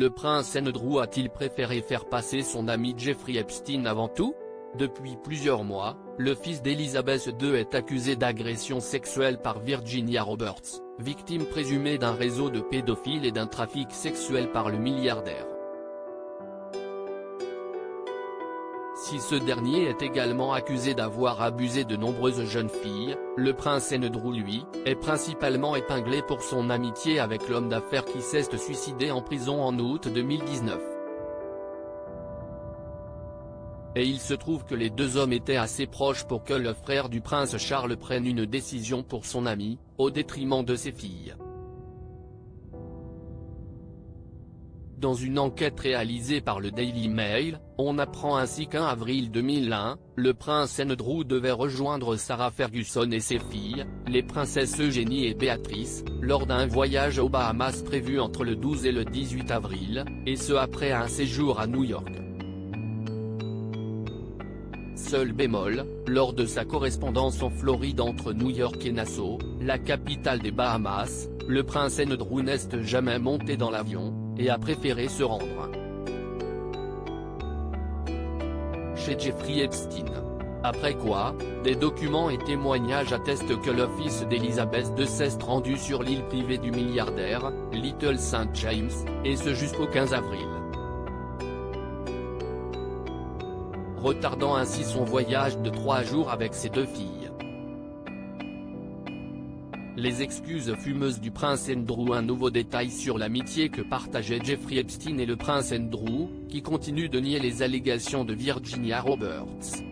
le prince Andrew a-t-il préféré faire passer son ami Jeffrey Epstein avant tout? Depuis plusieurs mois, le fils d'Elizabeth II est accusé d'agression sexuelle par Virginia Roberts, victime présumée d'un réseau de pédophiles et d'un trafic sexuel par le milliardaire. Si ce dernier est également accusé d'avoir abusé de nombreuses jeunes filles, le prince Andrew lui, est principalement épinglé pour son amitié avec l'homme d'affaires qui s'est suicidé en prison en août 2019. Et il se trouve que les deux hommes étaient assez proches pour que le frère du prince Charles prenne une décision pour son ami, au détriment de ses filles. Dans une enquête réalisée par le Daily Mail, on apprend ainsi qu'en avril 2001, le prince Andrew devait rejoindre Sarah Ferguson et ses filles, les princesses Eugénie et Béatrice, lors d'un voyage aux Bahamas prévu entre le 12 et le 18 avril, et ce après un séjour à New York. Seul bémol, lors de sa correspondance en Floride entre New York et Nassau, la capitale des Bahamas, le prince Andrew n'est jamais monté dans l'avion, et a préféré se rendre chez Jeffrey Epstein. Après quoi, des documents et témoignages attestent que le fils d'Elizabeth II s'est rendu sur l'île privée du milliardaire, Little St. James, et ce jusqu'au 15 avril. Retardant ainsi son voyage de 3 jours avec ses deux filles. Les excuses fumeuses du prince Andrew. Un nouveau détail sur l'amitié que partageaient Jeffrey Epstein et le prince Andrew, qui continue de nier les allégations de Virginia Roberts.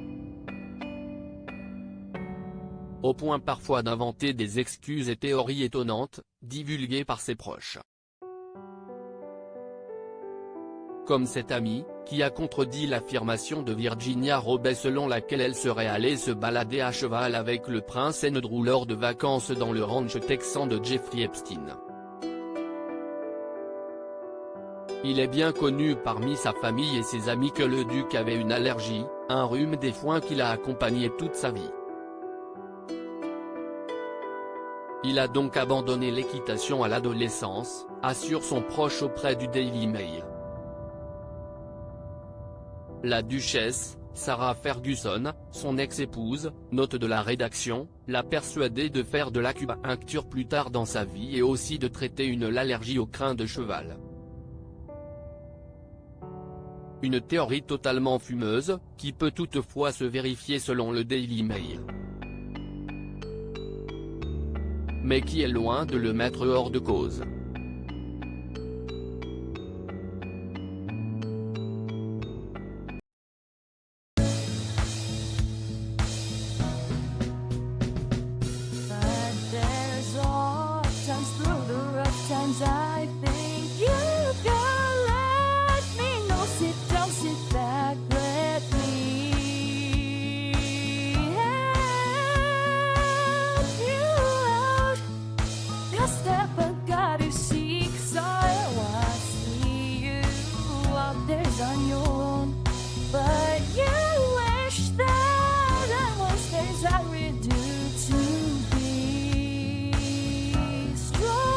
Au point parfois d'inventer des excuses et théories étonnantes, divulguées par ses proches. Comme cet ami, qui a contredit l'affirmation de Virginia Roberts selon laquelle elle serait allée se balader à cheval avec le prince Andrew lors de vacances dans le ranch texan de Jeffrey Epstein. Il est bien connu parmi sa famille et ses amis que le duc avait une allergie, un rhume des foins qui l'a accompagné toute sa vie. Il a donc abandonné l'équitation à l'adolescence, assure son proche auprès du Daily Mail. La duchesse, Sarah Ferguson, son ex-épouse, note de la rédaction, l'a persuadé de faire de l'acupuncture plus tard dans sa vie et aussi de traiter une allergie au crin de cheval. Une théorie totalement fumeuse, qui peut toutefois se vérifier selon le Daily Mail. Mais qui est loin de le mettre hors de cause. I think you can let me know. Sit down, sit back, let me help you out. Just step I gotta seek, so I see you out there on your own. But you wish that I was things I would do to be strong.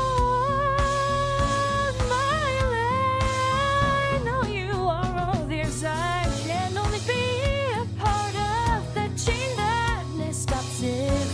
I can only be a part of the chain that stops it.